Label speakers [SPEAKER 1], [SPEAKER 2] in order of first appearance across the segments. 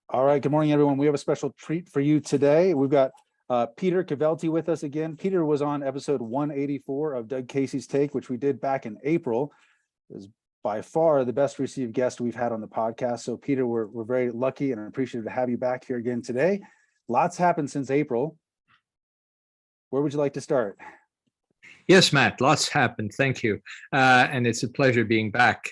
[SPEAKER 1] All right. Good morning, everyone. We have a special treat for you today. We've got Peter Cavelti with us again. Peter was on episode 184 of Doug Casey's Take, which we did back in April. It was by far the best received guest we've had on the podcast. So, Peter, we're very lucky and appreciative to have you back here again today. Lots happened since April. Where would you like to start?
[SPEAKER 2] Yes, Matt, lots happened. Thank you. And it's a pleasure being back.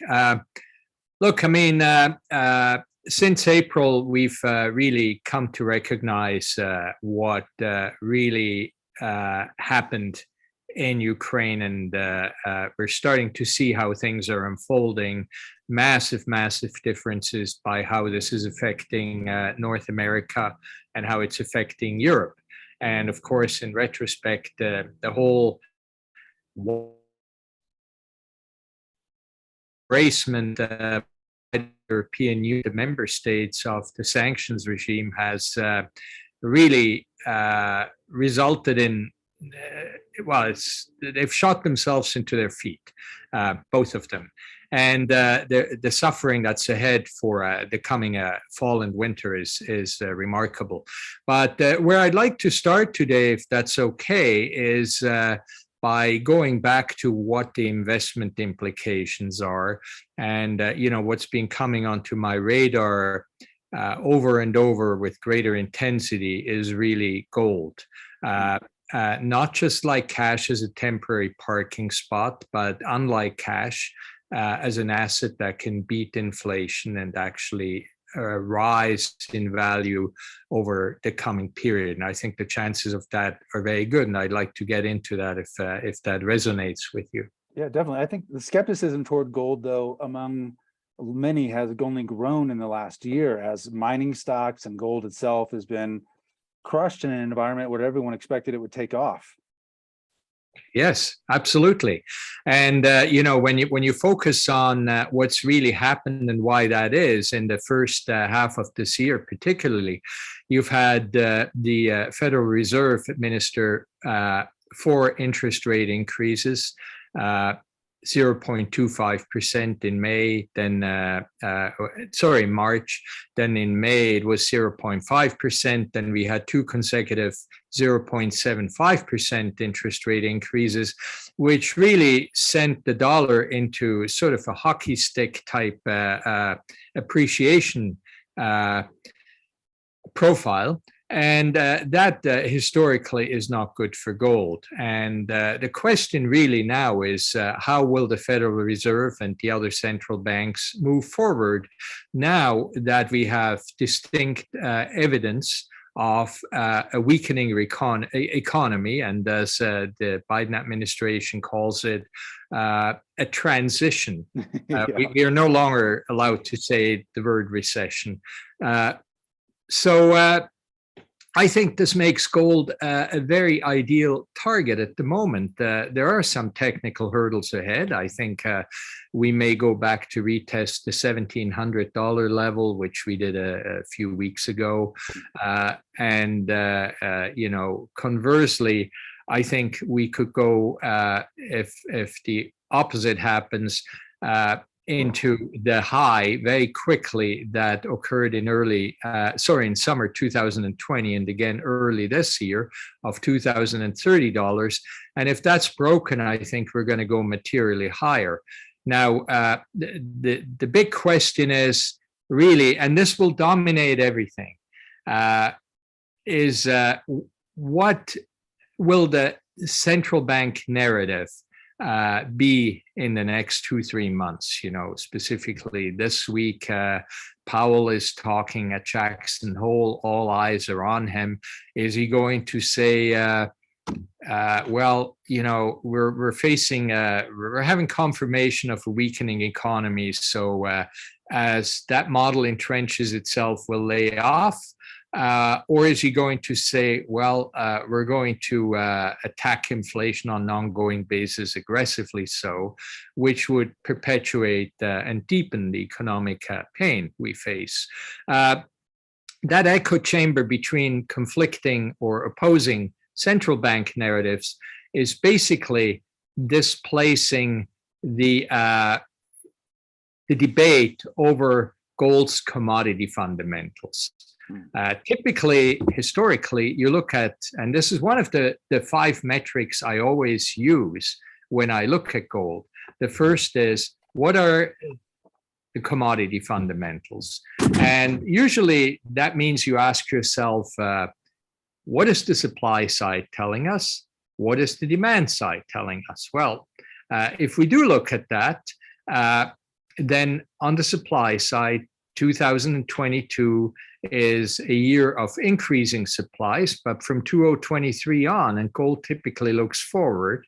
[SPEAKER 2] Since April, we've really come to recognize what really happened in Ukraine, and we're starting to see how things are unfolding. Massive differences by how this is affecting North America and how it's affecting Europe. And of course, in retrospect, the whole embracement the European Union, the member states of the sanctions regime, has really resulted in, they've shot themselves into their feet, both of them. And the suffering that's ahead for the coming fall and winter is remarkable. But where I'd like to start today, if that's okay, is by going back to what the investment implications are. And, what's been coming onto my radar over and over with greater intensity is really gold. Not just like cash as a temporary parking spot, but unlike cash, as an asset that can beat inflation and actually rise in value over the coming period. And I think the chances of that are very good. And I'd like to get into that if that resonates with you.
[SPEAKER 1] Yeah, definitely. I think the skepticism toward gold, though, among many has only grown in the last year as mining stocks and gold itself has been crushed in an environment where everyone expected it would take off.
[SPEAKER 2] Yes, absolutely. And, when you focus on what's really happened and why that is in the first half of this year, particularly, you've had the Federal Reserve administer 4 interest rate increases, 0.25% in May, then March, then in May it was 0.5%, then we had 2 consecutive 0.75% interest rate increases, which really sent the dollar into sort of a hockey stick type appreciation profile. And that historically is not good for gold. And the question really now is how will the Federal Reserve and the other central banks move forward now that we have distinct evidence of a weakening economy, and as the Biden administration calls it, a transition.
[SPEAKER 1] Yeah.
[SPEAKER 2] We are no longer allowed to say the word recession. So I think this makes gold a very ideal target at the moment. There are some technical hurdles ahead. I think we may go back to retest the $1,700 level, which we did a few weeks ago. Conversely, I think we could go, if the opposite happens, into the high very quickly that occurred in summer 2020 and again early this year of $2,030. And if that's broken, I think we're going to go materially higher. Now, the big question is really, and this will dominate everything, is what will the central bank narrative be in the next 2-3 months? Specifically this week, Powell is talking at Jackson Hole. All eyes are on him. Is he going to say, we're facing, we're having confirmation of a weakening economy. So as that model entrenches itself, we'll lay off? Or is he going to say, we're going to attack inflation on an ongoing basis aggressively, which would perpetuate and deepen the economic pain we face? That echo chamber between conflicting or opposing central bank narratives is basically displacing the debate over gold's commodity fundamentals. Typically, historically, you look at, and this is one of the 5 metrics I always use when I look at gold. The first is, what are the commodity fundamentals? And usually that means you ask yourself, what is the supply side telling us? What is the demand side telling us? Well, if we do look at that, then on the supply side, 2022 is a year of increasing supplies, but from 2023 on, and gold typically looks forward,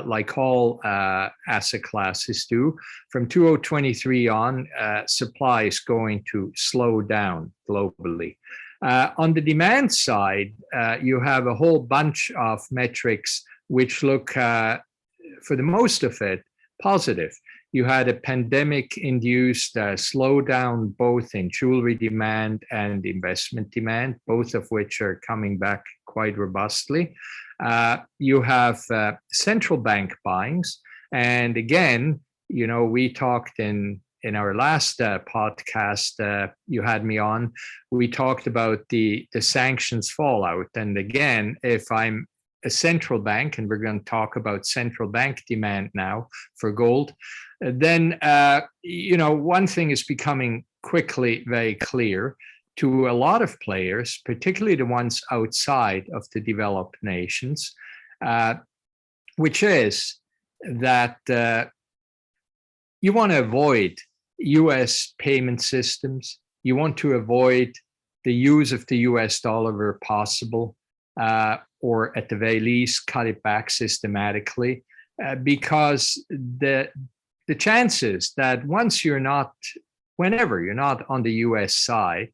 [SPEAKER 2] like all asset classes do, from 2023 on, supply is going to slow down globally. On the demand side, you have a whole bunch of metrics which look, for the most of it, positive. You had a pandemic-induced slowdown both in jewelry demand and investment demand, both of which are coming back quite robustly. You have central bank buyings. And again, you know, we talked in our last podcast you had me on, we talked about the sanctions fallout. And again, if I'm a central bank, and we're going to talk about central bank demand now for gold, then, you know, one thing is becoming quickly very clear to a lot of players, particularly the ones outside of the developed nations, which is that you want to avoid US payment systems. You want to avoid the use of the US dollar where possible, or at the very least, cut it back systematically, because the chances that once you're not, whenever you're not on the US side,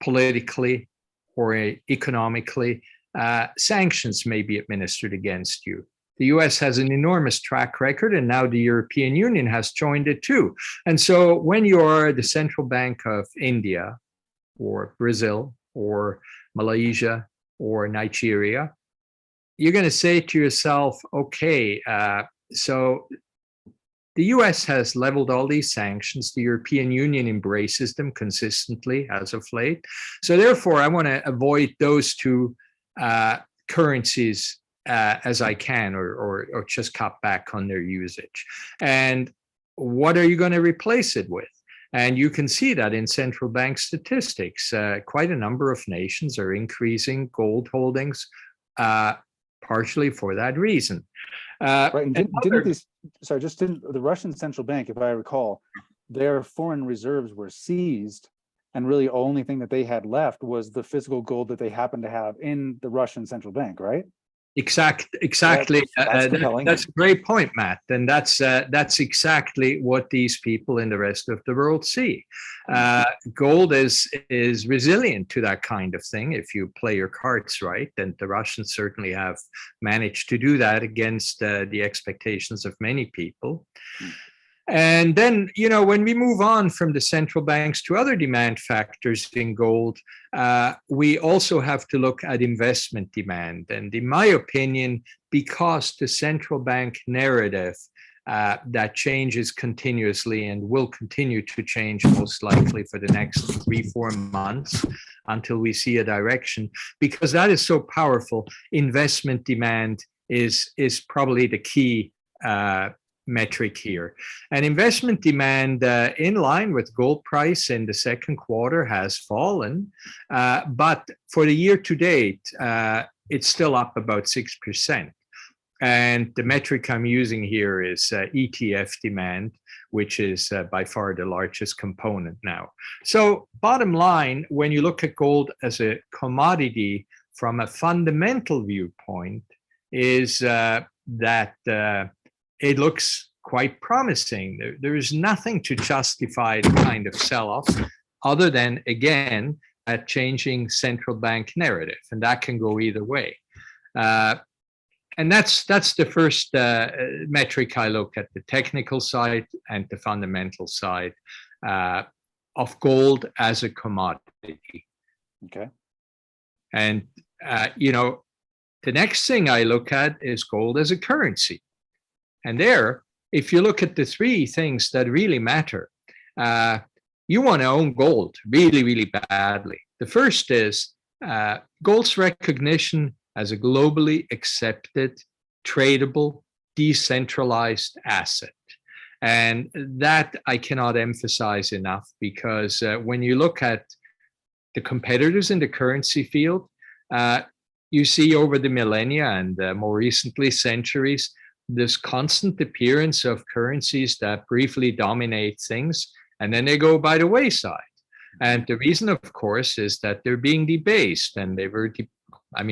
[SPEAKER 2] politically or economically, sanctions may be administered against you. The US has an enormous track record, and now the European Union has joined it too. And so when you are the central bank of India or Brazil or Malaysia or Nigeria, you're going to say to yourself, okay, so the US has leveled all these sanctions. The European Union embraces them consistently as of late. So therefore, I want to avoid those two currencies as I can, or just cut back on their usage. And what are you going to replace it with? And you can see that in central bank statistics. Quite a number of nations are increasing gold holdings, partially for that reason.
[SPEAKER 1] Right. And the Russian central bank, if I recall, their foreign reserves were seized, and really the only thing that they had left was the physical gold that they happened to have in the Russian central bank, right?
[SPEAKER 2] Exactly. That's a great point, Matt. And that's exactly what these people in the rest of the world see. Gold is resilient to that kind of thing if you play your cards right. And the Russians certainly have managed to do that against the expectations of many people. And then, you know, when we move on from the central banks to other demand factors in gold, we also have to look at investment demand. And in my opinion, because the central bank narrative that changes continuously and will continue to change most likely for the next 3-4 months until we see a direction, because that is so powerful, investment demand is probably the key metric here. And investment demand in line with gold price in the second quarter has fallen, but for the year to date, it's still up about 6%. And the metric I'm using here is ETF demand, which is by far the largest component now. So bottom line, when you look at gold as a commodity from a fundamental viewpoint, is that it looks quite promising. There is nothing to justify the kind of sell-off other than, again, a changing central bank narrative. And that can go either way. And that's the first metric I look at, the technical side and the fundamental side of gold as a commodity.
[SPEAKER 1] Okay.
[SPEAKER 2] And, you know, the next thing I look at is gold as a currency. And there, if you look at the three things that really matter, you want to own gold really, really badly. The first is gold's recognition as a globally accepted, tradable, decentralized asset. And that I cannot emphasize enough, because when you look at the competitors in the currency field, you see over the millennia and more recently centuries, this constant appearance of currencies that briefly dominate things, and then they go by the wayside. And the reason, of course, is that they're being debased, and they were,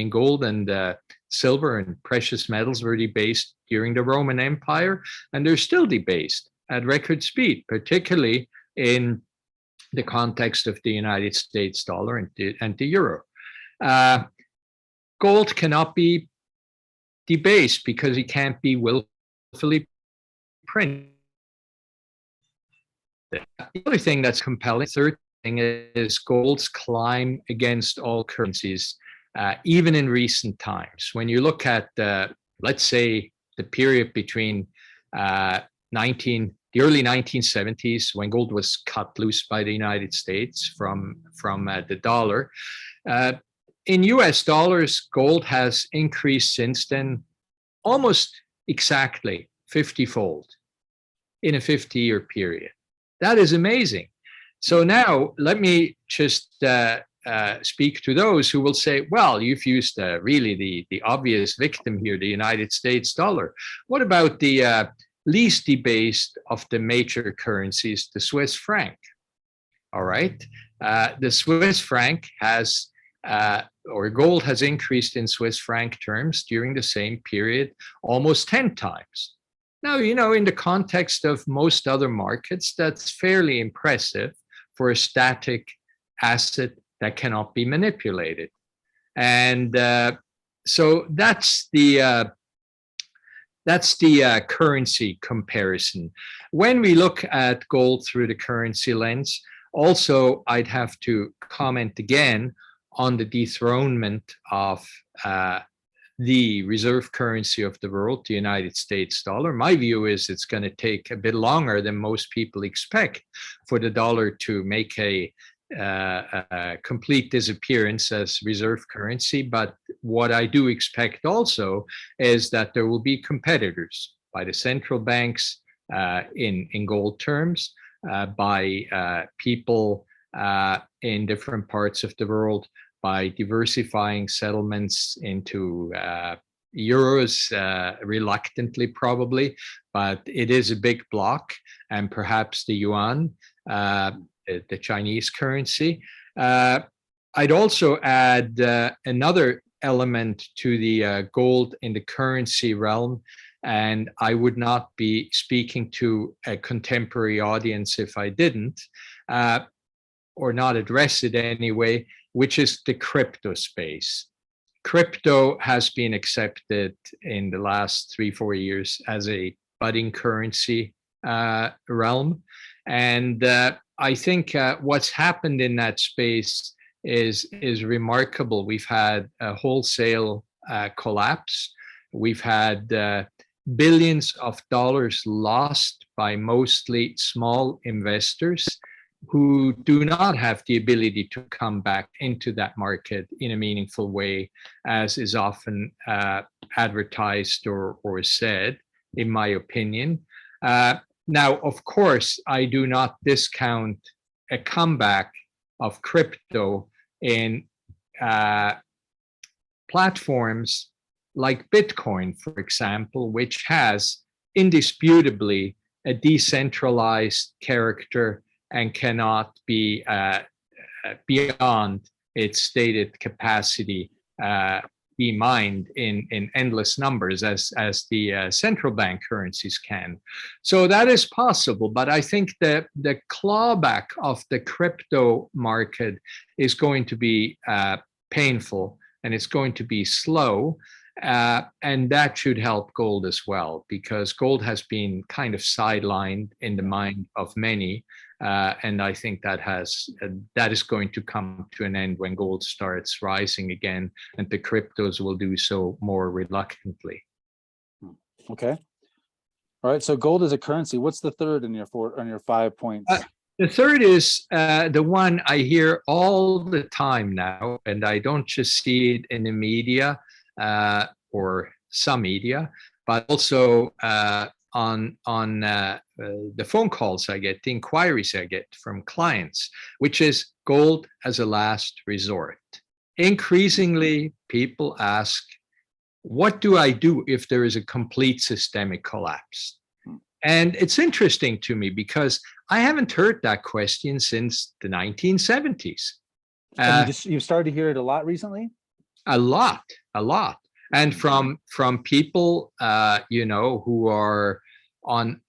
[SPEAKER 2] gold and silver and precious metals were debased during the Roman Empire, and they're still debased at record speed, particularly in the context of the United States dollar and the euro. Gold cannot be debased because it can't be willfully printed. The other thing that's compelling, third thing, is gold's climb against all currencies, even in recent times. When you look at, let's say, the period between the early 1970s, when gold was cut loose by the United States from the dollar, in US dollars, gold has increased since then almost exactly 50-fold in a 50-year period. That is amazing. So now let me just speak to those who will say, well, you've used really the obvious victim here, the United States dollar. What about the least debased of the major currencies, the Swiss franc? All right. The Swiss franc has, or gold has increased in Swiss franc terms during the same period almost 10 times. Now, in the context of most other markets, that's fairly impressive for a static asset that cannot be manipulated. And so that's the currency comparison. When we look at gold through the currency lens, also, I'd have to comment again on the dethronement of the reserve currency of the world, the United States dollar. My view is it's going to take a bit longer than most people expect for the dollar to make a complete disappearance as reserve currency. But what I do expect also is that there will be competitors by the central banks in gold terms, by people in different parts of the world, by diversifying settlements into euros, reluctantly probably, but it is a big block, and perhaps the yuan, the Chinese currency. I'd also add another element to the gold in the currency realm, and I would not be speaking to a contemporary audience if I didn't, or not address it anyway, which is the crypto space. Crypto has been accepted in the last 3-4 years as a budding currency realm. And I think what's happened in that space is remarkable. We've had a wholesale collapse. We've had billions of dollars lost by mostly small investors who do not have the ability to come back into that market in a meaningful way, as is often advertised or said, in my opinion. Now, of course, I do not discount a comeback of crypto in platforms like Bitcoin, for example, which has indisputably a decentralized character and cannot be beyond its stated capacity be mined in endless numbers as the central bank currencies can. So that is possible, but I think that the clawback of the crypto market is going to be painful, and it's going to be slow. And that should help gold as well, because gold has been kind of sidelined in the mind of many. And I think that is going to come to an end when gold starts rising again, and the cryptos will do so more reluctantly.
[SPEAKER 1] Okay. All right. So gold is a currency. What's the third in your 5 points?
[SPEAKER 2] The third is the one I hear all the time now, and I don't just see it in the media or some media, but also on the phone calls I get, the inquiries I get from clients, which is gold as a last resort. Increasingly, people ask, what do I do if there is a complete systemic collapse? And it's interesting to me because I haven't heard that question since the 1970s.
[SPEAKER 1] And you've started to hear it a lot recently?
[SPEAKER 2] A lot. And from people, who are on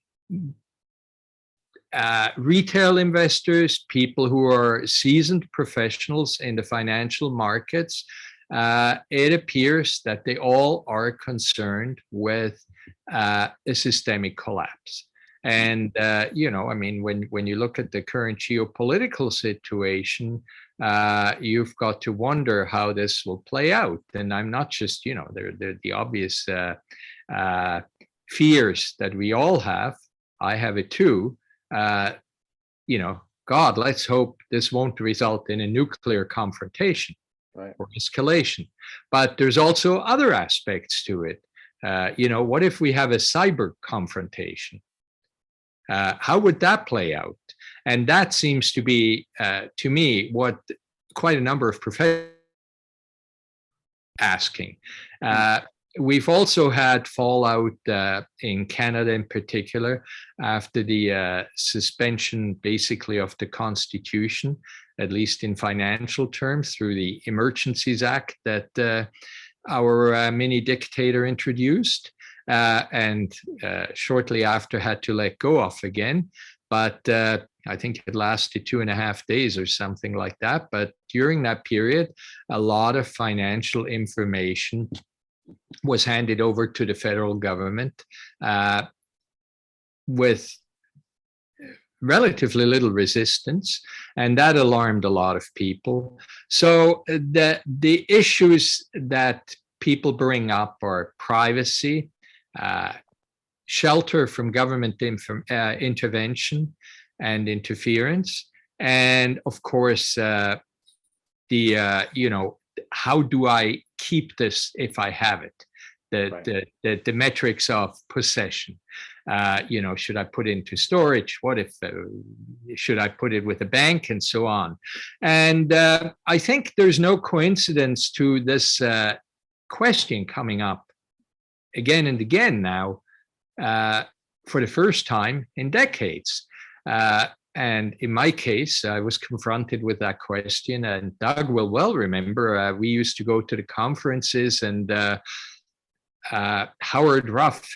[SPEAKER 2] retail investors, people who are seasoned professionals in the financial markets, it appears that they all are concerned with a systemic collapse. And, when you look at the current geopolitical situation, you've got to wonder how this will play out. And I'm not just, they're the obvious fears that we all have. I have it too. God, let's hope this won't result in a nuclear confrontation. Right. Or escalation. But there's also other aspects to it. What if we have a cyber confrontation? How would that play out? And that seems to be, to me, what quite a number of professors asking. We've also had fallout in Canada in particular after the suspension basically of the Constitution, at least in financial terms, through the Emergencies Act that our mini dictator introduced, and shortly after had to let go of again. But I think it lasted 2.5 days or something like that. But during that period, a lot of financial information was handed over to the federal government with relatively little resistance, and that alarmed a lot of people. So the issues that people bring up are privacy, shelter from government intervention and interference, and of course how do I keep this if I have it? The metrics of possession. Should I put it into storage? What if, should I put it with a bank, and so on? And I think there's no coincidence to this question coming up again and again now for the first time in decades. And in my case, I was confronted with that question, and Doug will well remember, we used to go to the conferences, and Howard Ruff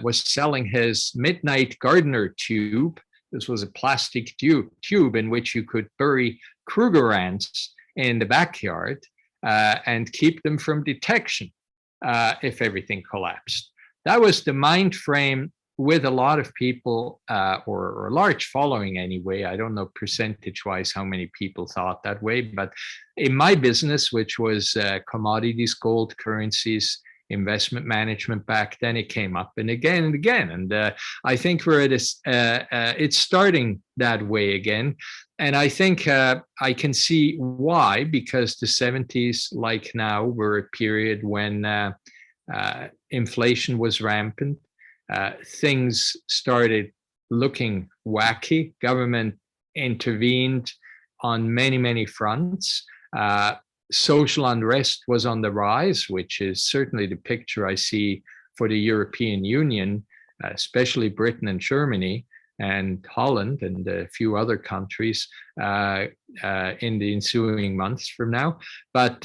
[SPEAKER 2] was selling his Midnight Gardener tube. This was a plastic tube in which you could bury Krugerrands in the backyard and keep them from detection if everything collapsed. That was the mind frame with a lot of people, or a large following anyway. I don't know percentage-wise how many people thought that way, but in my business, which was commodities, gold, currencies, investment management back then, it came up and again and again. And I think we're at this, it's starting that way again. And I think I can see why, because the 70s, like now, were a period when inflation was rampant. Things started looking wacky. Government intervened on many, many fronts. Social unrest was on the rise, which is certainly the picture I see for the European Union, especially Britain and Germany and Holland and a few other countries in the ensuing months from now. But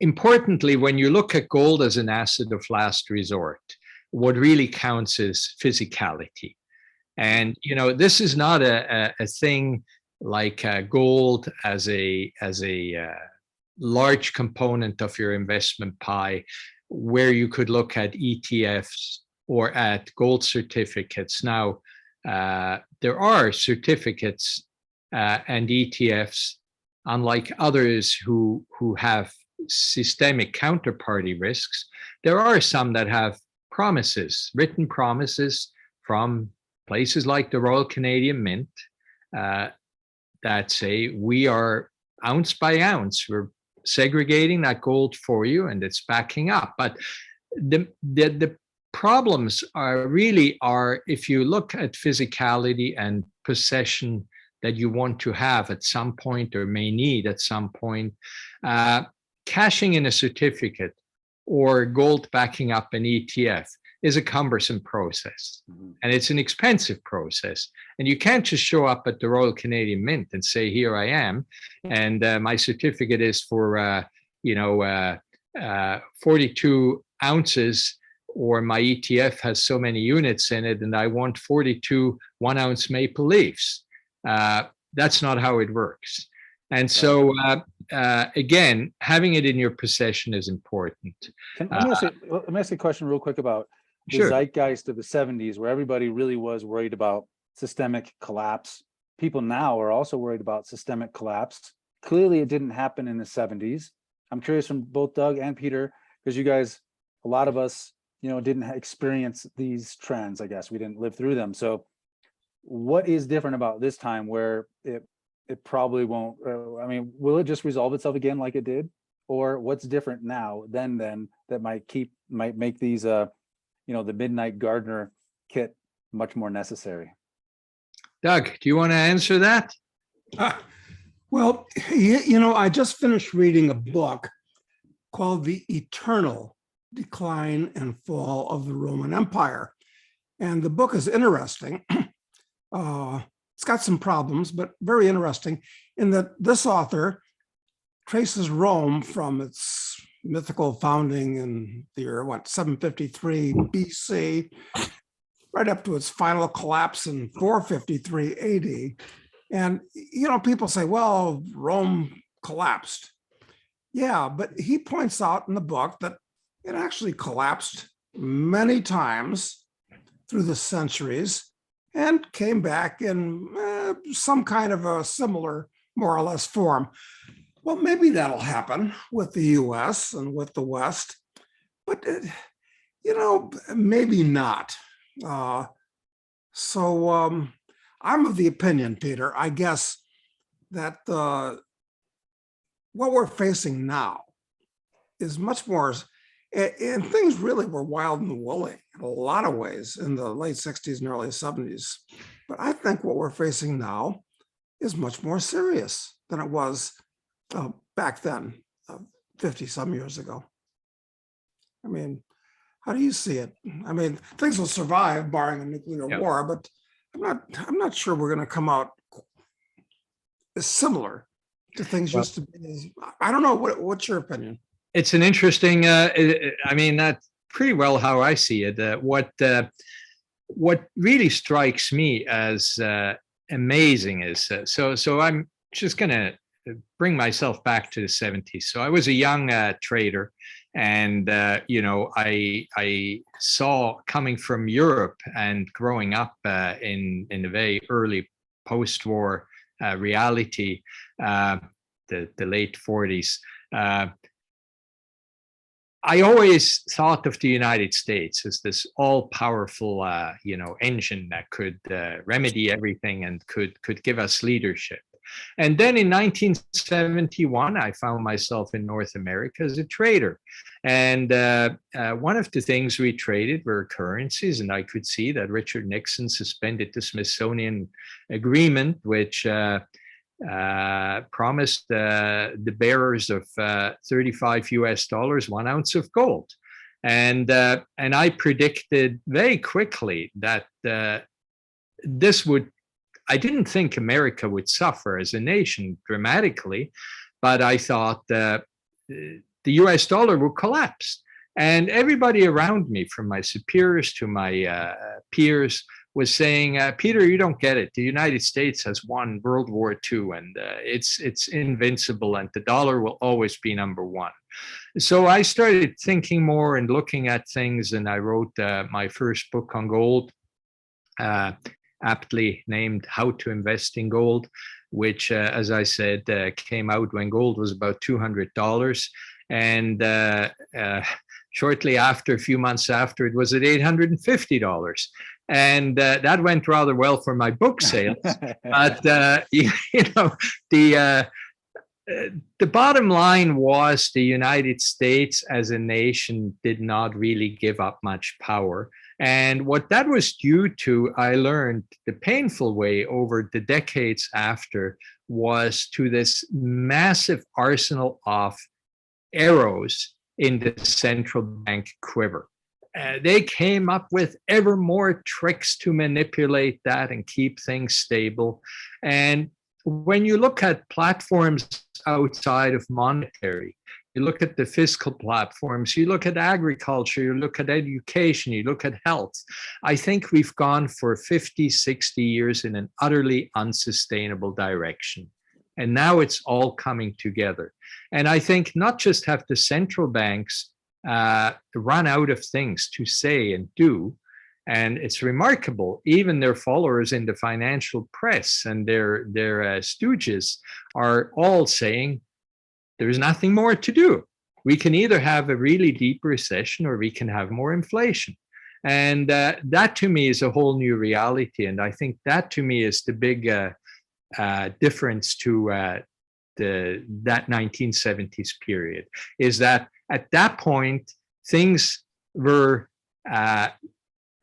[SPEAKER 2] importantly, when you look at gold as an asset of last resort, what really counts is physicality. And, this is not a thing like gold as a large component of your investment pie, where you could look at ETFs or at gold certificates. Now, there are certificates and ETFs, unlike others who have systemic counterparty risks. There are some that have promises, written promises from places like the Royal Canadian Mint that say we are ounce by ounce, we're segregating that gold for you and it's backing up. But the problems are if you look at physicality and possession that you want to have at some point or may need at some point, cashing in a certificate or gold backing up an ETF is a cumbersome process, and it's an expensive process. And you can't just show up at the Royal Canadian Mint and say, here I am, and my certificate is for 42 ounces, or my ETF has so many units in it and I want 42 1-ounce maple leafs. That's not how it works. And so, again, having it in your possession is important.
[SPEAKER 1] Let me ask you a question real quick about the zeitgeist of the 70s, where everybody really was worried about systemic collapse. People now are also worried about systemic collapse. Clearly, it didn't happen in the 70s. I'm curious from both Doug and Peter, because you guys, a lot of us, didn't experience these trends, I guess. We didn't live through them. So what is different about this time where it probably won't, will it just resolve itself again like it did? Or what's different now than then that might make these, the Midnight Gardener kit much more necessary?
[SPEAKER 2] Doug, do you want to answer that?
[SPEAKER 3] Well, I just finished reading a book called The Eternal Decline and Fall of the Roman Empire. And the book is interesting. It's got some problems, but very interesting in that this author traces Rome from its mythical founding in the year, 753 BC, right up to its final collapse in 453 AD. And, people say, well, Rome collapsed. Yeah, but he points out in the book that it actually collapsed many times through the centuries and came back in some kind of a similar, more or less form. Well, maybe that'll happen with the US and with the West, but, maybe not. So I'm of the opinion, Peter, I guess, that what we're facing now is much more, and things really were wild and woolly in a lot of ways in the late 60s and early 70s. But I think what we're facing now is much more serious than it was back then, 50 some years ago. How do you see it? Things will survive barring a nuclear war, but I'm not sure we're going to come out as similar to things used to be. I don't know. What's your opinion?
[SPEAKER 2] It's an interesting, that's pretty well how I see it. What really strikes me as amazing is, so I'm just going to bring myself back to the 70s. So I was a young trader, and I saw, coming from Europe and growing up in a very early post-war reality, the late 40s. I always thought of the United States as this all-powerful, engine that could remedy everything and could give us leadership. And then in 1971, I found myself in North America as a trader. And one of the things we traded were currencies. And I could see that Richard Nixon suspended the Smithsonian Agreement, which promised the bearers of $35 US 1 ounce of gold. And I predicted very quickly that I didn't think America would suffer as a nation dramatically, but I thought the US dollar would collapse. And everybody around me, from my superiors to my peers, was saying, Peter, you don't get it. The United States has won World War II, and it's invincible, and the dollar will always be number one. So I started thinking more and looking at things, and I wrote my first book on gold, aptly named How to Invest in Gold, which, as I said, came out when gold was about $200. And shortly after, a few months after, it was at $850. and that went rather well for my book sales. But the bottom line was the United States as a nation did not really give up much power. And what that was due to, I learned the painful way over the decades after, was to this massive arsenal of arrows in the central bank quiver. They came up with ever more tricks to manipulate that and keep things stable. And when you look at platforms outside of monetary, you look at the fiscal platforms, you look at agriculture, you look at education, you look at health. I think we've gone for 50, 60 years in an utterly unsustainable direction. And now it's all coming together. And I think not just have the central banks run out of things to say and do, and it's remarkable, even their followers in the financial press and their stooges are all saying, there's nothing more to do. We can either have a really deep recession or we can have more inflation. And that to me is a whole new reality. And I think that to me is the big difference to that 1970s period, is that at that point, things were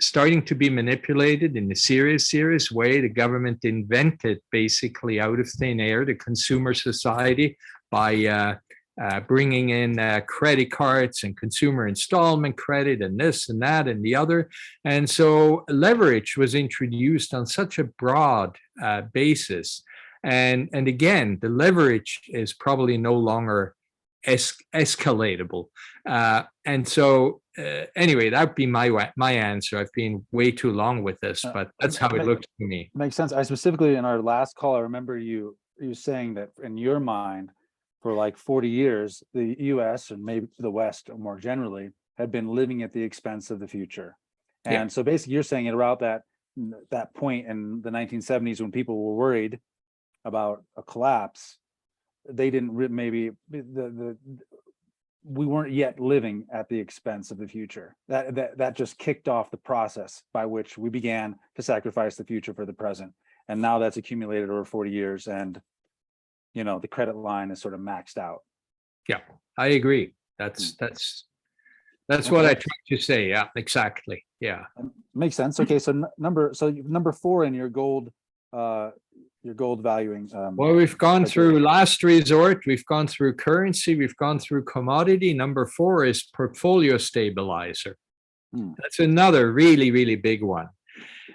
[SPEAKER 2] starting to be manipulated in a serious way. The government invented basically out of thin air the consumer society by bringing in credit cards and consumer installment credit and this and that and the other. And so leverage was introduced on such a broad basis. And again, the leverage is probably no longer escalatable. And so anyway, that would be my answer. I've been way too long with this, but that's how it looks to me.
[SPEAKER 1] Makes sense. I specifically, in our last call, I remember you saying that in your mind, for like 40 years, the US and maybe the West more generally had been living at the expense of the future. And so basically you're saying at about that point in the 1970s when people were worried about a collapse, they didn't maybe we weren't yet living at the expense of the future. That just kicked off the process by which we began to sacrifice the future for the present. And now that's accumulated over 40 years, and the credit line is sort of maxed out.
[SPEAKER 2] Yeah, I agree. That's what I tried to say. Yeah, exactly. Yeah,
[SPEAKER 1] makes sense. Okay, so number 4 in your gold valuing.
[SPEAKER 2] Well, we've gone through last resort, we've gone through currency, we've gone through commodity. Number 4 is portfolio stabilizer. That's another really, really big one.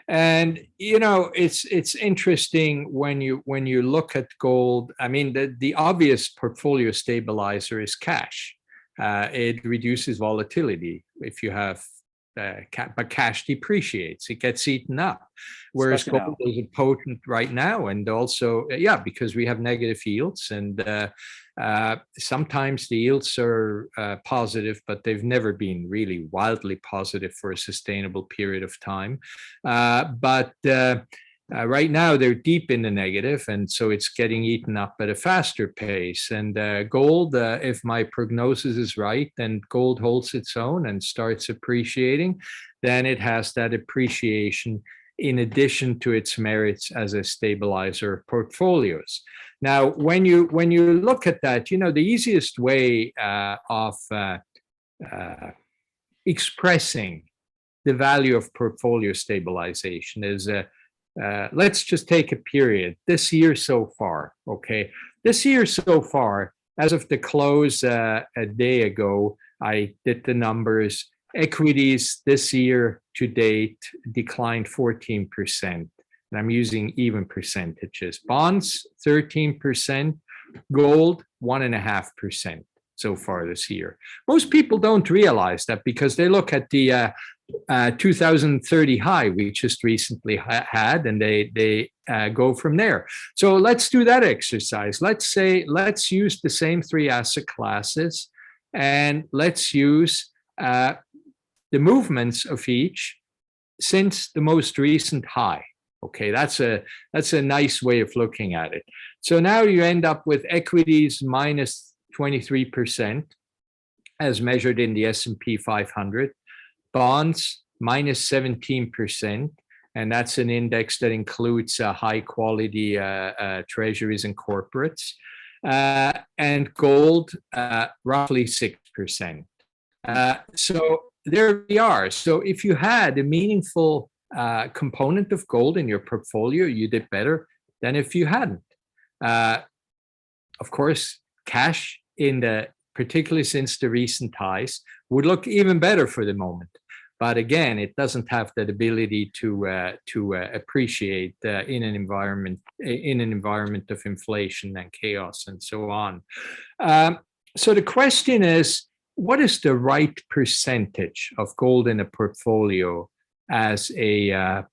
[SPEAKER 2] And it's interesting when you look at gold. I mean, the obvious portfolio stabilizer is cash. It reduces volatility if you have but cash depreciates, it gets eaten up. Whereas gold is potent right now, and also because we have negative yields, and sometimes the yields are positive, but they've never been really wildly positive for a sustainable period of time. But right now they're deep in the negative, and so it's getting eaten up at a faster pace. And gold, if my prognosis is right, then gold holds its own and starts appreciating, then it has that appreciation in addition to its merits as a stabilizer of portfolios. Now, when you look at that, the easiest way of expressing the value of portfolio stabilization is let's just take a period. This year so far, okay? This year so far, as of the close a day ago, I did the numbers. Equities this year to date declined 14%. And I'm using even percentages. Bonds, 13%. Gold, 1.5% so far this year. Most people don't realize that because they look at the 2030 high we just recently had, and they go from there. So let's do that exercise. Let's use the same 3 asset classes, and let's use the movements of each since the most recent high. Okay, that's a nice way of looking at it. So now you end up with equities minus 23% as measured in the S&P 500. Bonds minus 17%. And that's an index that includes high quality treasuries and corporates. And gold, roughly 6%. So there we are. So if you had a meaningful component of gold in your portfolio, you did better than if you hadn't. Of course, cash particularly since the recent highs, would look even better for the moment. But again, it doesn't have that ability to appreciate in an environment of inflation and chaos and so on. So the question is, what is the right percentage of gold in a portfolio as a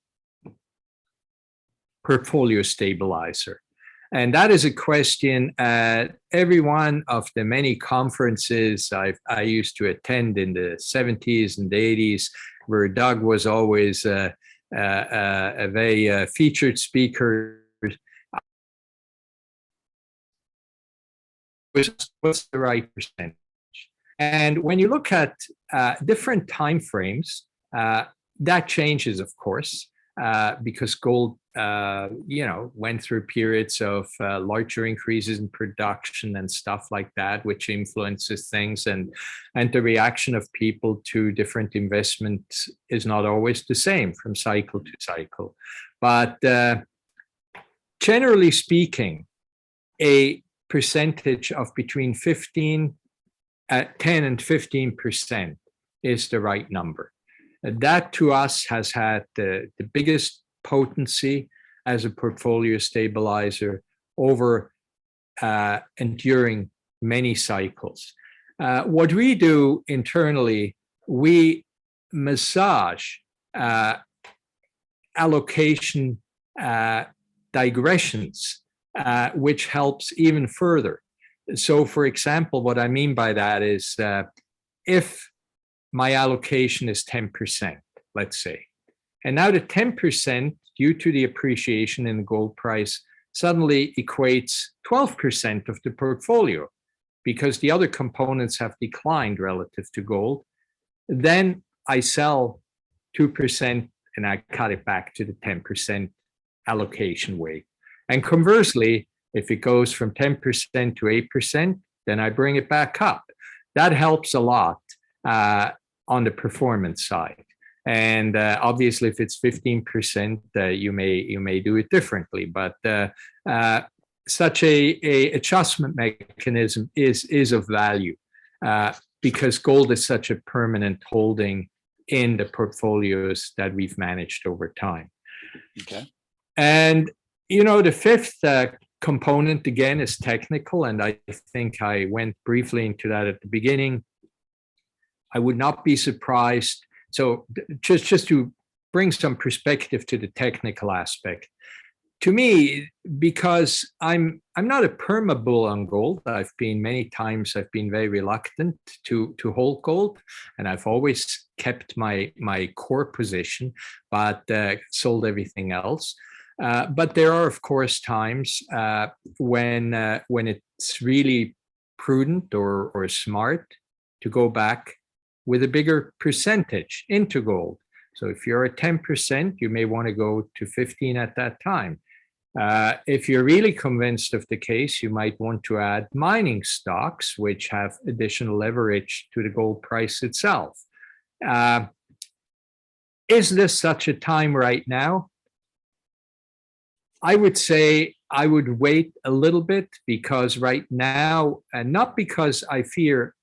[SPEAKER 2] portfolio stabilizer? And that is a question at every one of the many conferences I used to attend in the 70s and 80s, where Doug was always a very featured speaker. What's the right percentage? And when you look at different time frames, that changes, of course, because gold went through periods of larger increases in production and stuff like that, which influences things, and the reaction of people to different investments is not always the same from cycle to cycle. But generally speaking, a percentage of between 10 and 15% is the right number. That to us has had the biggest potency as a portfolio stabilizer over and during many cycles. What we do internally, we massage allocation digressions, which helps even further. So for example, what I mean by that is if my allocation is 10%, let's say, and now the 10% due to the appreciation in the gold price suddenly equates 12% of the portfolio because the other components have declined relative to gold, then I sell 2% and I cut it back to the 10% allocation weight. And conversely, if it goes from 10% to 8%, then I bring it back up. That helps a lot on the performance side. And obviously, if it's 15%, you may do it differently. But such a adjustment mechanism is of value because gold is such a permanent holding in the portfolios that we've managed over time.
[SPEAKER 1] Okay.
[SPEAKER 2] And the fifth component again is technical, and I think I went briefly into that at the beginning. I would not be surprised. So just to bring some perspective to the technical aspect, to me, because I'm not a perma bull on gold. I've been very reluctant to hold gold, and I've always kept my core position, but sold everything else. But there are, of course, times when it's really prudent or smart to go back with a bigger percentage into gold. So if you're at 10%, you may want to go to 15 at that time. If you're really convinced of the case, you might want to add mining stocks, which have additional leverage to the gold price itself. Is this such a time right now? I would say I would wait a little bit because right now, and not because I fear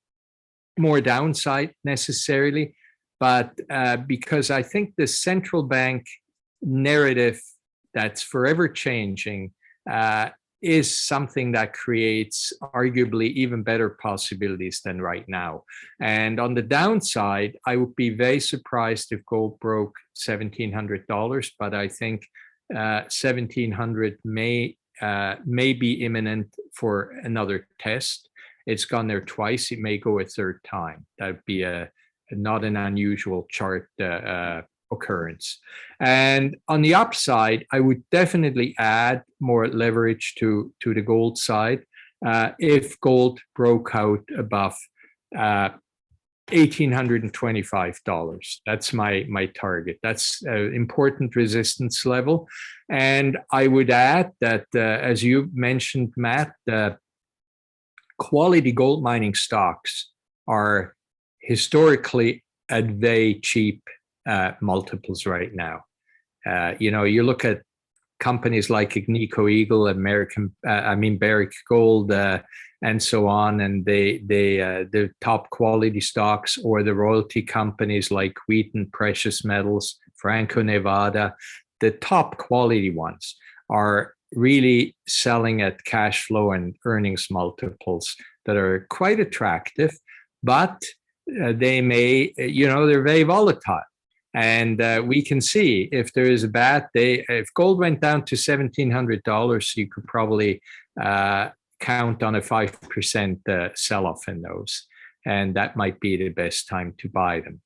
[SPEAKER 2] more downside necessarily, but because I think the central bank narrative that's forever changing is something that creates arguably even better possibilities than right now. And on the downside, I would be very surprised if gold broke $1,700, but I think 1,700 may be imminent for another test. It's gone there twice. It may go a third time. That would be not an unusual chart occurrence. And on the upside, I would definitely add more leverage to the gold side if gold broke out above $1,825. That's my target. That's an important resistance level. And I would add that, as you mentioned, Matt, quality gold mining stocks are historically at very cheap multiples right now. You look at companies like Agnico Eagle, Barrick Gold, and so on, and the top quality stocks, or the royalty companies like Wheaton Precious Metals, Franco-Nevada, the top quality ones are really selling at cash flow and earnings multiples that are quite attractive, but they may, they're very volatile. And we can see if there is a bad day, if gold went down to $1,700, you could probably count on a 5% sell-off in those. And that might be the best time to buy them.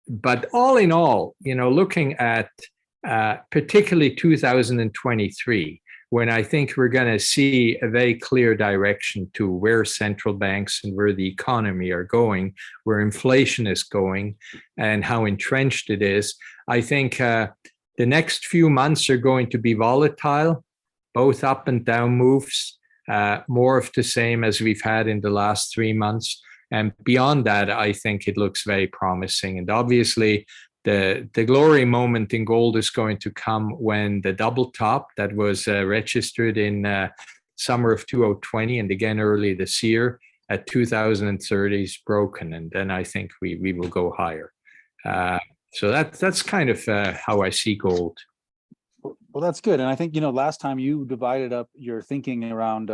[SPEAKER 2] But all in all, looking at particularly 2023, when I think we're going to see a very clear direction to where central banks and where the economy are going, where inflation is going, and how entrenched it is. I think the next few months are going to be volatile, both up and down moves, more of the same as we've had in the last 3 months. And beyond that, I think it looks very promising. And obviously, the glory moment in gold is going to come when the double top that was registered in summer of 2020 and again early this year at 2030 is broken, and then I think we will go higher. So that's kind of how I see gold.
[SPEAKER 1] Well, that's good. And I think, last time you divided up your thinking around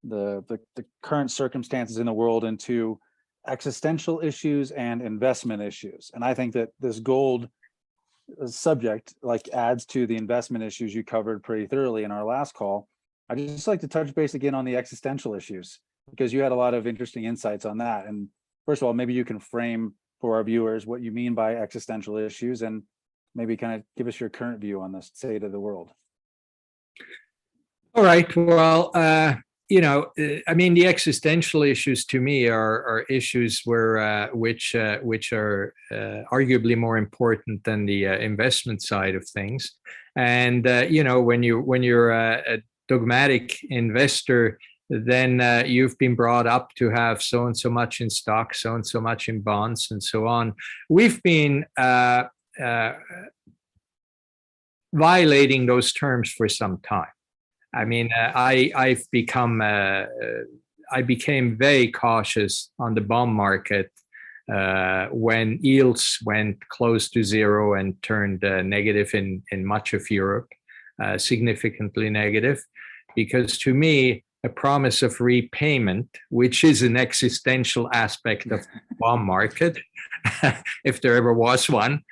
[SPEAKER 1] the current circumstances in the world into existential issues and investment issues. And I think that this gold subject adds to the investment issues you covered pretty thoroughly in our last call. I'd just like to touch base again on the existential issues, because you had a lot of interesting insights on that. And first of all, maybe you can frame for our viewers what you mean by existential issues, and maybe kind of give us your current view on the state of the world.
[SPEAKER 2] All right. Well, the existential issues to me are issues which are arguably more important than the investment side of things. And when you're a dogmatic investor, then you've been brought up to have so and so much in stocks, so and so much in bonds, and so on. We've been violating those terms for some time. I mean, I became very cautious on the bond market when yields went close to zero and turned negative in much of Europe, significantly negative, because to me, a promise of repayment, which is an existential aspect of the bond market, if there ever was one,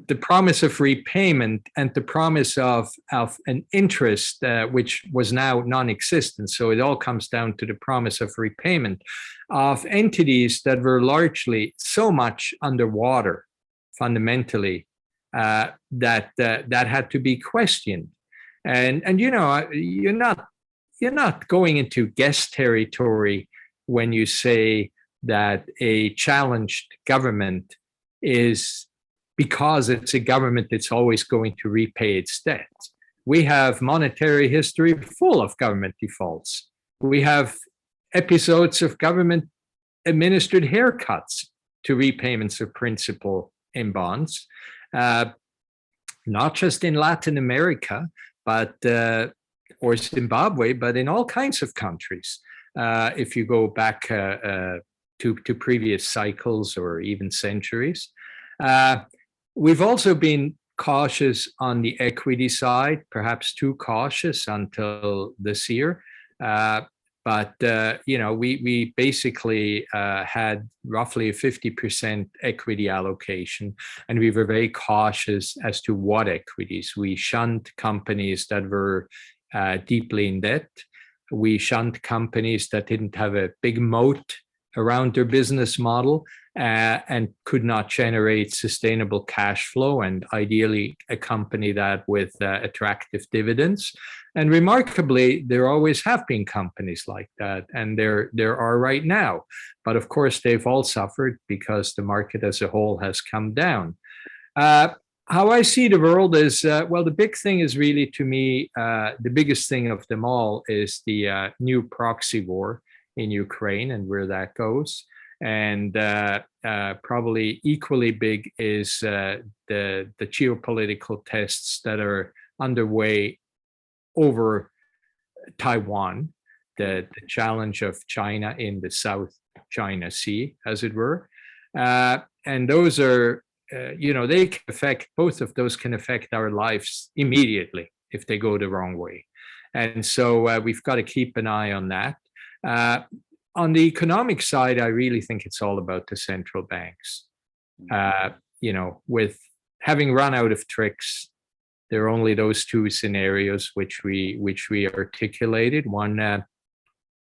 [SPEAKER 2] the promise of repayment and the promise of an interest, which was now non-existent. So it all comes down to the promise of repayment of entities that were largely so much underwater fundamentally that had to be questioned. And you're not going into guess territory when you say that a challenged government is, because it's a government that's always going to repay its debt. We have monetary history full of government defaults. We have episodes of government administered haircuts to repayments of principal in bonds, not just in Latin America, but or Zimbabwe, but in all kinds of countries. If you go back to previous cycles or even centuries. We've also been cautious on the equity side, perhaps too cautious until this year. But we basically had roughly a 50% equity allocation, and we were very cautious as to what equities. We shunned companies that were deeply in debt. We shunned companies that didn't have a big moat around their business model and could not generate sustainable cash flow, and ideally accompany that with attractive dividends. And remarkably, there always have been companies like that, and there are right now. But of course, they've all suffered because the market as a whole has come down. How I see the world is, well, the big thing is really, to me, the biggest thing of them all is the new proxy war in Ukraine and where that goes. And probably equally big is the geopolitical tests that are underway over Taiwan, the challenge of China in the South China Sea, as it were. And those are, they can affect, both of those can affect our lives immediately if they go the wrong way. And so we've got to keep an eye on that. On the economic side, I really think it's all about the central banks. With having run out of tricks, there are only those two scenarios which we articulated. One,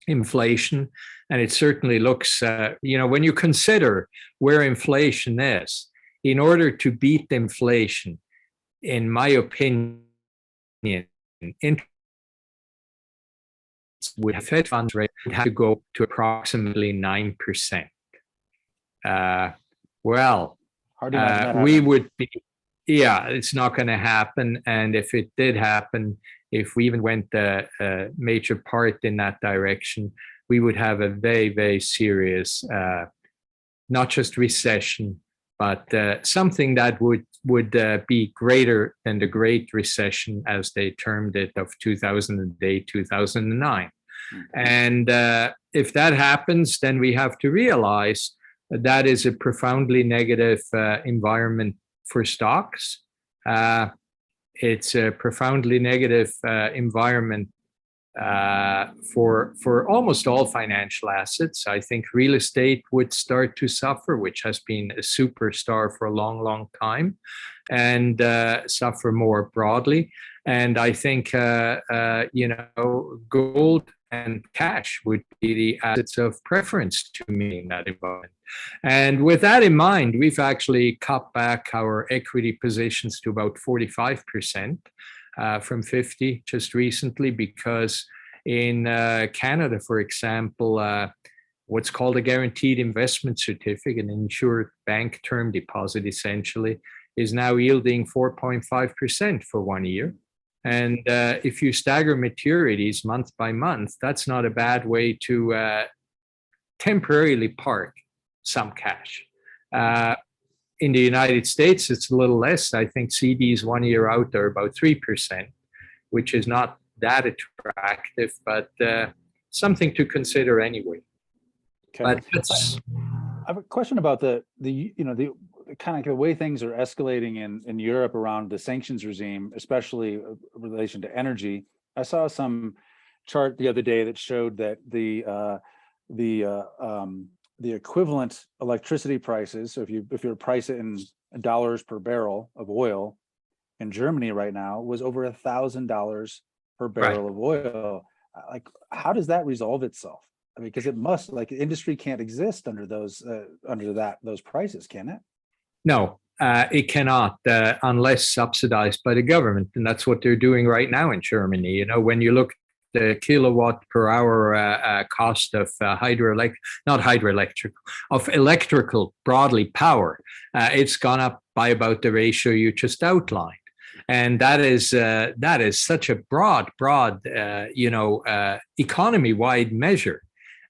[SPEAKER 2] inflation, and it certainly looks, when you consider where inflation is, in order to beat inflation, in my opinion, with a Fed funds rate would have to go to approximately 9%. Well, we would be, it's not going to happen. And if it did happen, if we even went a major part in that direction, we would have a very, very serious, not just recession, but something that would be greater than the Great Recession, as they termed it, of 2008, 2009. And if that happens, then we have to realize that is a profoundly negative environment for stocks. It's a profoundly negative environment for almost all financial assets. I think real estate would start to suffer, which has been a superstar for a long, long time, and suffer more broadly. And I think, gold and cash would be the assets of preference to me in that environment. And with that in mind, we've actually cut back our equity positions to about 45%. From 50 just recently, because in Canada, for example, what's called a guaranteed investment certificate, an insured bank term deposit essentially, is now yielding 4.5% for 1 year. And if you stagger maturities month by month, that's not a bad way to temporarily park some cash. In the United States, it's a little less. I think CDs 1 year out are about 3%, which is not that attractive, but something to consider anyway.
[SPEAKER 1] Okay.
[SPEAKER 2] But I
[SPEAKER 1] have a question about the kind of the way things are escalating in Europe around the sanctions regime, especially in relation to energy. I saw some chart the other day that showed that the equivalent electricity prices, so if you price it in dollars per barrel of oil in Germany right now, was over $1,000 per barrel of oil. Like, how does that resolve itself? I mean, because it must, like, the industry can't exist under those prices, can it?
[SPEAKER 2] No, it cannot, unless subsidized by the government, and that's what they're doing right now in Germany. When you look the kilowatt per hour cost of electrical broadly power, it's gone up by about the ratio you just outlined, and that is such a broad economy-wide measure.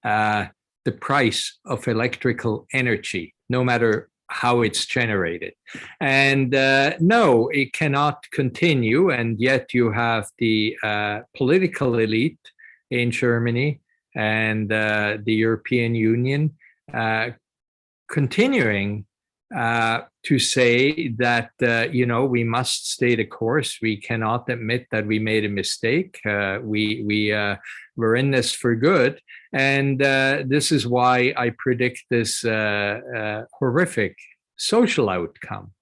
[SPEAKER 2] The price of electrical energy, no matter how it's generated. And no, it cannot continue. And yet you have the political elite in Germany and the European Union continuing to say that, we must stay the course. We cannot admit that we made a mistake. We're in this for good. And this is why I predict this horrific social outcome.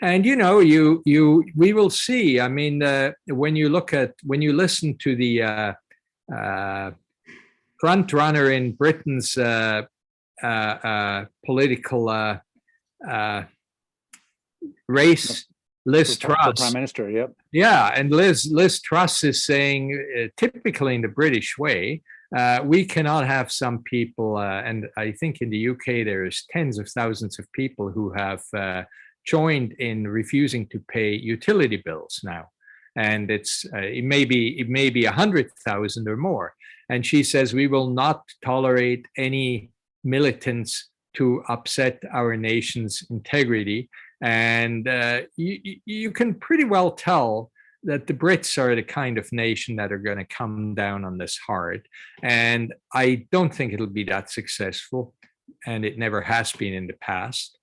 [SPEAKER 2] And we will see. I mean, when you listen to the front runner in Britain's political race, Liz
[SPEAKER 1] For
[SPEAKER 2] Truss.
[SPEAKER 1] Prime Minister, yep.
[SPEAKER 2] Yeah, and Liz Truss is saying, typically in the British way, we cannot have some people, and I think in the UK there's tens of thousands of people who have joined in refusing to pay utility bills now, and it may be 100,000 or more. And she says we will not tolerate any militants to upset our nation's integrity. And you can pretty well tell that the Brits are the kind of nation that are going to come down on this hard. And I don't think it'll be that successful. And it never has been in the past.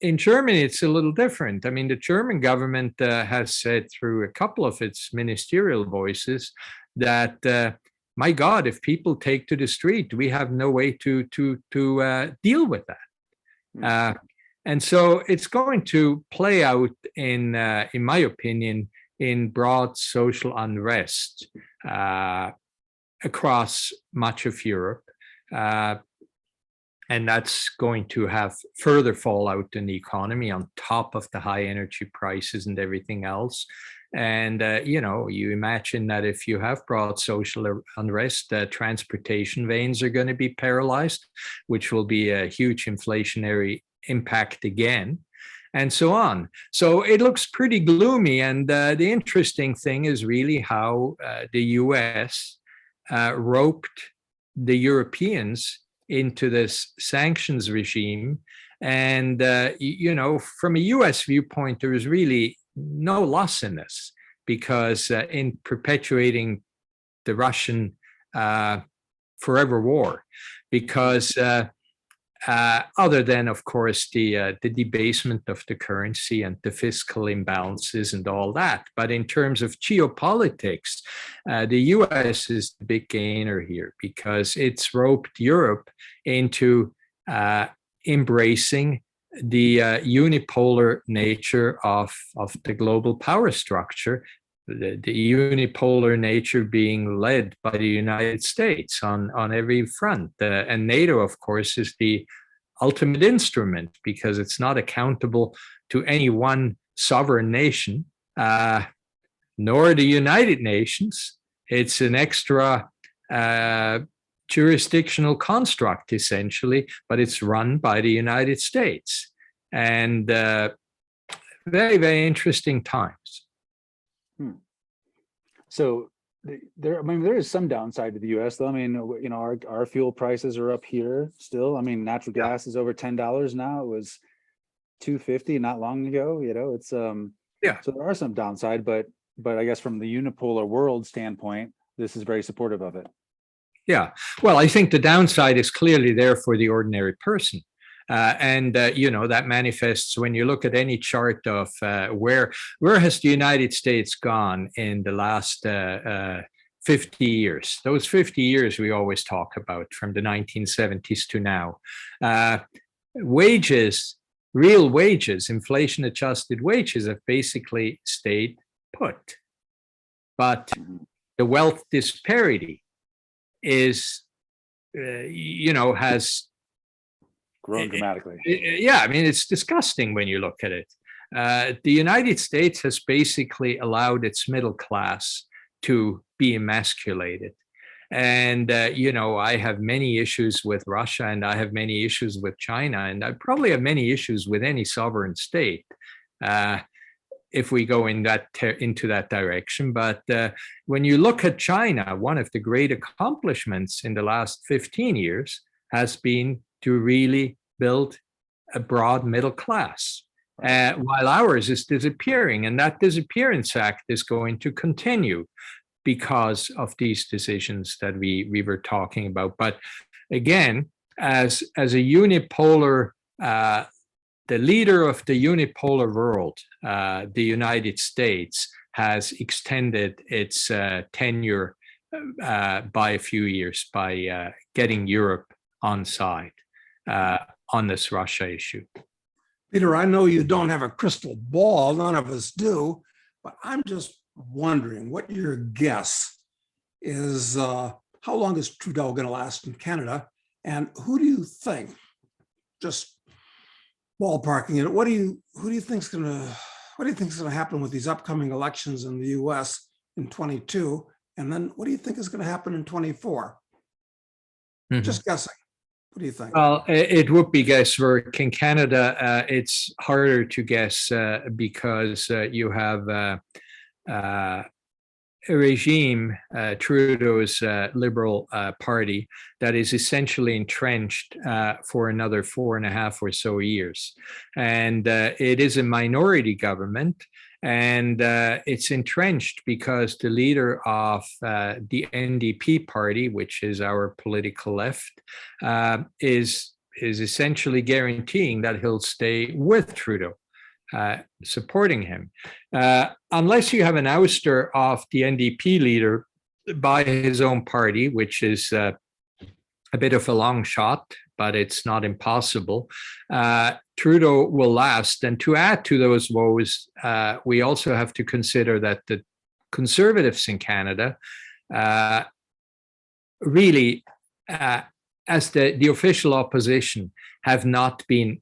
[SPEAKER 2] In Germany, it's a little different. I mean, the German government has said through a couple of its ministerial voices that, my God, if people take to the street, we have no way to deal with that. And so it's going to play out in my opinion, in broad social unrest across much of Europe. And that's going to have further fallout in the economy on top of the high energy prices and everything else. And, you imagine that if you have broad social unrest, transportation veins are going to be paralyzed, which will be a huge inflationary impact again, and so on. So it looks pretty gloomy. And the interesting thing is really how the US roped the Europeans into this sanctions regime. And, from a US viewpoint, there is really no loss in this, because in perpetuating the Russian forever war, because other than, of course, the debasement of the currency and the fiscal imbalances and all that. But in terms of geopolitics, the US is the big gainer here, because it's roped Europe into embracing the unipolar nature of the global power structure, the unipolar nature being led by the United States on every front. And NATO, of course, is the ultimate instrument, because it's not accountable to any one sovereign nation, nor the United Nations. It's an extra jurisdictional construct, essentially, but it's run by the United States. And very, very interesting times.
[SPEAKER 1] So there is some downside to the US, though. I mean, our fuel prices are up here still. I mean, natural gas is over $10 now. It was $2.50 not long ago. It's so there are some downside, but I guess from the unipolar world standpoint, this is very supportive of it.
[SPEAKER 2] Yeah, well, I think the downside is clearly there for the ordinary person. And that manifests when you look at any chart of where has the United States gone in the last 50 years. Those 50 years we always talk about, from the 1970s to now. Wages, real wages, inflation adjusted wages have basically stayed put. But the wealth disparity is, has
[SPEAKER 1] grown dramatically.
[SPEAKER 2] Yeah, I mean, it's disgusting when you look at it. The United States has basically allowed its middle class to be emasculated. And, I have many issues with Russia, and I have many issues with China, and I probably have many issues with any sovereign state if we go into that direction. But when you look at China, one of the great accomplishments in the last 15 years has been to really build a broad middle class, while ours is disappearing. And that disappearance act is going to continue because of these decisions that we were talking about. But again, as a unipolar, the leader of the unipolar world, the United States, has extended its tenure by a few years by getting Europe on side on this Russia issue.
[SPEAKER 3] Peter, I know you don't have a crystal ball, none of us do, but I'm just wondering what your guess is. How long is Trudeau going to last in Canada? And who do you think, just ballparking it, what do you think's gonna happen with these upcoming elections in the US in 22? And then what do you think is gonna happen in 24?
[SPEAKER 2] Mhm.
[SPEAKER 3] Just guessing. What do you think?
[SPEAKER 2] Well, it would be guesswork. In Canada, it's harder to guess because you have a regime, Trudeau's Liberal Party, that is essentially entrenched for another 4.5 or so years. And it is a minority government. And it's entrenched because the leader of the NDP party, which is our political left, is essentially guaranteeing that he'll stay with Trudeau, supporting him. Unless you have an ouster of the NDP leader by his own party, which is a bit of a long shot, but it's not impossible, Trudeau will last. And to add to those woes, we also have to consider that the Conservatives in Canada really, as the official opposition, have not been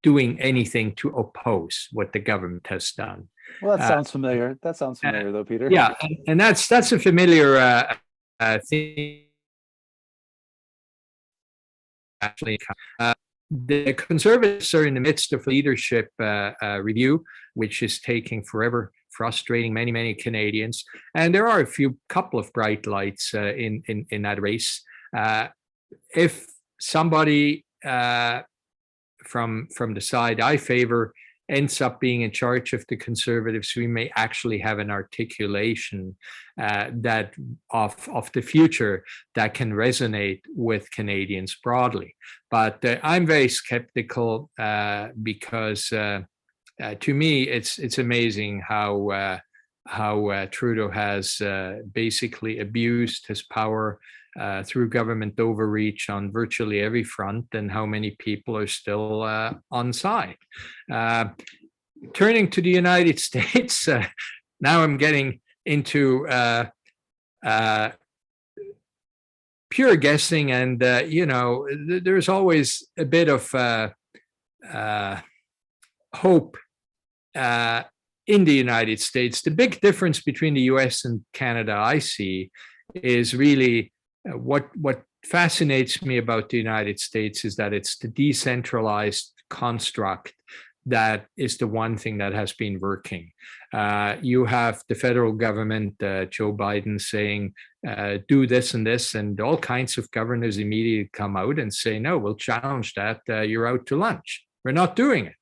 [SPEAKER 2] doing anything to oppose what the government has done.
[SPEAKER 1] Well, that sounds familiar. That sounds familiar, though, Peter.
[SPEAKER 2] Yeah, and that's a familiar thing. Actually, the Conservatives are in the midst of a leadership review, which is taking forever, frustrating many Canadians. And there are a couple of bright lights in that race. If somebody from the side I favor ends up being in charge of the Conservatives, we may actually have an articulation that of the future that can resonate with Canadians broadly. But I'm very skeptical because to me it's amazing how Trudeau has basically abused his power through government overreach on virtually every front, and how many people are still on side. Turning to the United States, now I'm getting into pure guessing, and there's always a bit of hope in the United States. The big difference between the US and Canada I see is really what fascinates me about the United States is that it's the decentralized construct that is the one thing that has been working. You have the federal government, Joe Biden, saying, do this and this, and all kinds of governors immediately come out and say, no, we'll challenge that. You're out to lunch. We're not doing it.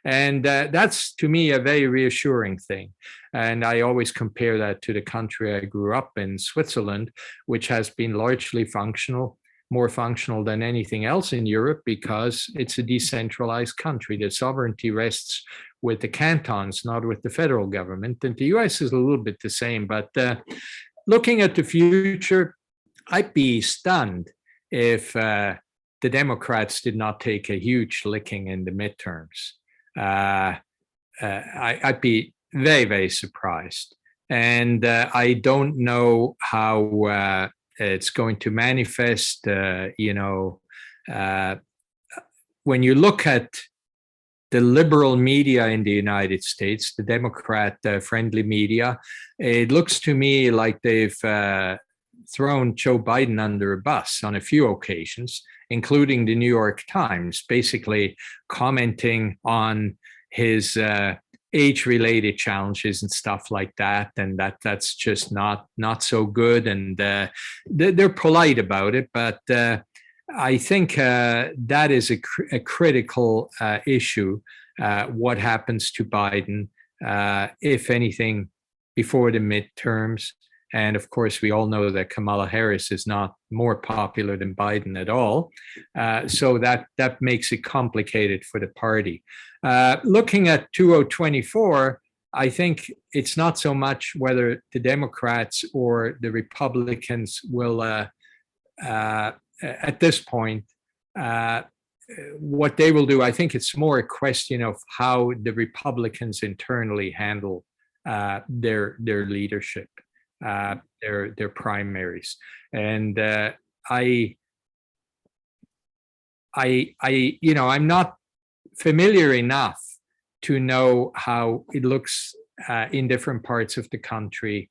[SPEAKER 2] And that's, to me, a very reassuring thing. And I always compare that to the country I grew up in, Switzerland, which has been largely functional, more functional than anything else in Europe, because it's a decentralized country. The sovereignty rests with the cantons, not with the federal government. And the US is a little bit the same. But looking at the future, I'd be stunned if the Democrats did not take a huge licking in the midterms. I'd be very surprised. And I don't know how it's going to manifest. When you look at the liberal media in the United States, the Democrat-friendly media, it looks to me like they've thrown Joe Biden under a bus on a few occasions, including the New York Times, basically commenting on his age-related challenges and stuff like that, and that's just not so good. And they're polite about it, but I think that is a critical issue. What happens to Biden, if anything, before the midterms? And of course, we all know that Kamala Harris is not more popular than Biden at all. So that makes it complicated for the party. Looking at 2024, I think it's not so much whether the Democrats or the Republicans will, at this point, what they will do. I think it's more a question of how the Republicans internally handle their leadership. Their primaries, and I I'm not familiar enough to know how it looks in different parts of the country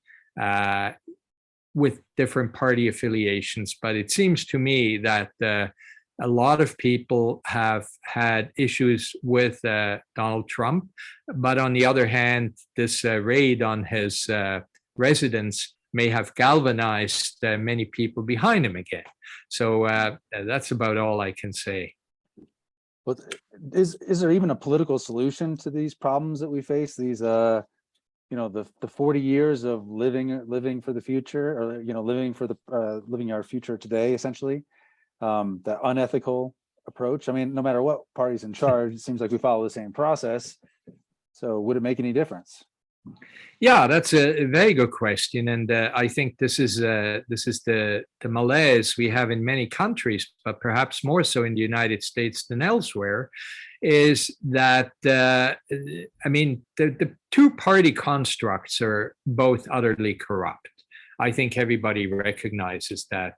[SPEAKER 2] with different party affiliations. But it seems to me that a lot of people have had issues with Donald Trump. But on the other hand, this raid on his residence may have galvanized many people behind him again. So that's about all I can say.
[SPEAKER 1] But is there even a political solution to these problems that we face? These the 40 years of living for the future, or living our future today, essentially. The unethical approach. I mean, no matter what party's in charge, it seems like we follow the same process. So would it make any difference?
[SPEAKER 2] Yeah, that's a very good question, and I think this is the malaise we have in many countries, but perhaps more so in the United States than elsewhere, is that the two-party constructs are both utterly corrupt. I think everybody recognizes that,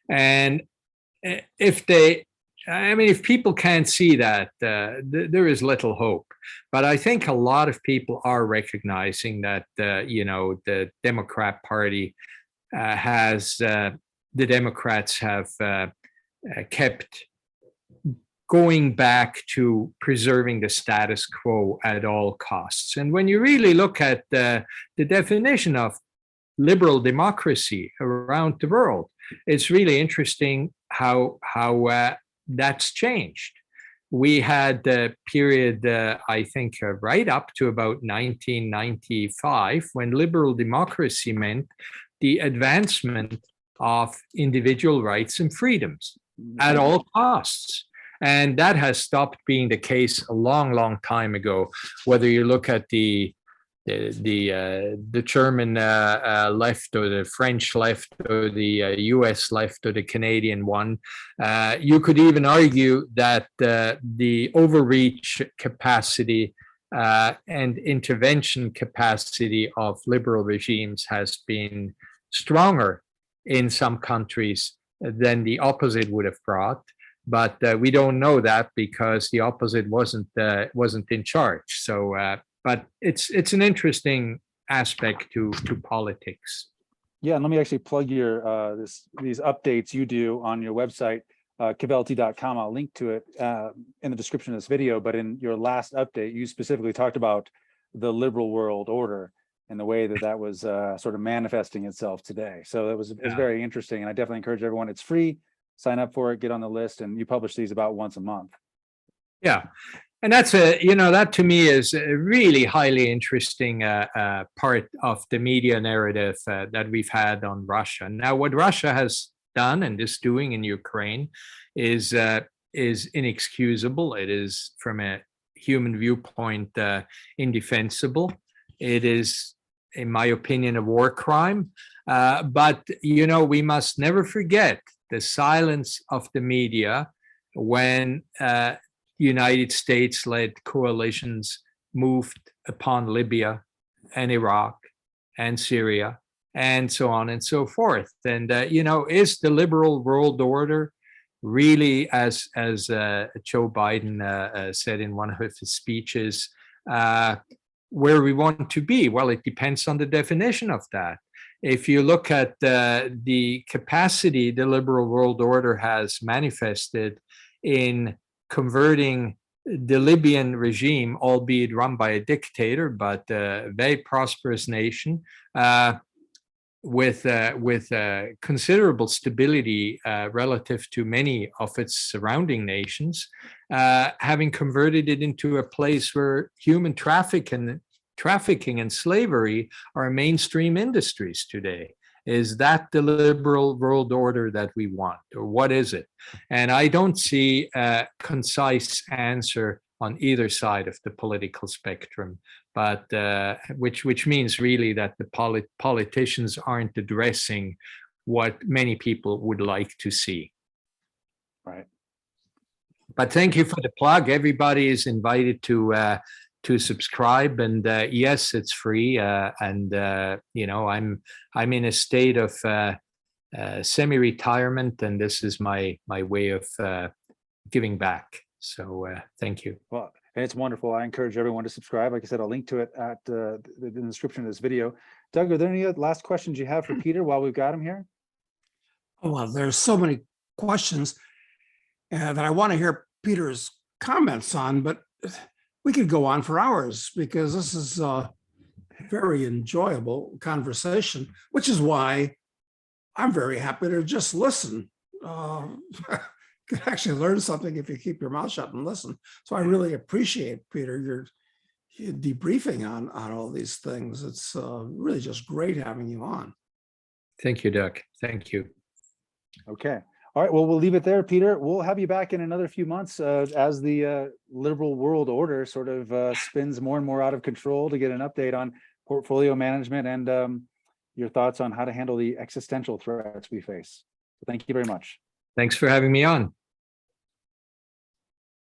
[SPEAKER 2] and if people can't see that, there is little hope. But I think a lot of people are recognizing that, the Democrat Party the Democrats have kept going back to preserving the status quo at all costs. And when you really look at the definition of liberal democracy around the world, it's really interesting how that's changed. We had the period, I think, right up to about 1995, when liberal democracy meant the advancement of individual rights and freedoms at all costs. And that has stopped being the case a long, long time ago. Whether you look at the German left, or the French left, or the US left, or the Canadian one. You could even argue that the overreach capacity and intervention capacity of liberal regimes has been stronger in some countries than the opposite would have brought. But we don't know that because the opposite wasn't in charge. So. But it's an interesting aspect to politics.
[SPEAKER 1] Yeah, and let me actually plug your these updates you do on your website, Cavelti.com. I'll link to it in the description of this video. But in your last update, you specifically talked about the liberal world order and the way that was sort of manifesting itself today. So it was very interesting, and I definitely encourage everyone. It's free. Sign up for it. Get on the list, and you publish these about once a month.
[SPEAKER 2] Yeah. And that's that to me is a really highly interesting part of the media narrative that we've had on Russia. Now, what Russia has done and is doing in Ukraine is inexcusable. It is, from a human viewpoint, indefensible. It is, in my opinion, a war crime. But we must never forget the silence of the media when United States-led coalitions moved upon Libya and Iraq and Syria and so on and so forth. And, is the liberal world order really, as Joe Biden said in one of his speeches, where we want to be? Well, it depends on the definition of that. If you look at the capacity the liberal world order has manifested in converting the Libyan regime, albeit run by a dictator, but a very prosperous nation, with considerable stability relative to many of its surrounding nations, having converted it into a place where human trafficking and slavery are mainstream industries today. Is that the liberal world order that we want, or what is it? And I don't see a concise answer on either side of the political spectrum, but which means really that the politicians aren't addressing what many people would like to see.
[SPEAKER 1] Right. But
[SPEAKER 2] thank you for the plug. Everybody is invited to subscribe, and yes, it's free. And I'm in a state of semi-retirement, and this is my way of giving back. So thank you.
[SPEAKER 1] Well, and it's wonderful. I encourage everyone to subscribe. Like I said, I'll link to it at the description of this video. Doug, are there any last questions you have for Peter while we've got him here?
[SPEAKER 3] Oh, well, there's so many questions that I want to hear Peter's comments on, but we could go on for hours because this is a very enjoyable conversation, which is why I'm very happy to just listen. You can actually learn something if you keep your mouth shut and listen. So I really appreciate, Peter, your debriefing on all these things. It's really just great having you on.
[SPEAKER 2] Thank you, Doug. Thank you.
[SPEAKER 1] Okay. All right. Well, we'll leave it there, Peter. We'll have you back in another few months as the liberal world order sort of spins more and more out of control to get an update on portfolio management and your thoughts on how to handle the existential threats we face. So thank you very much.
[SPEAKER 2] Thanks for having me on.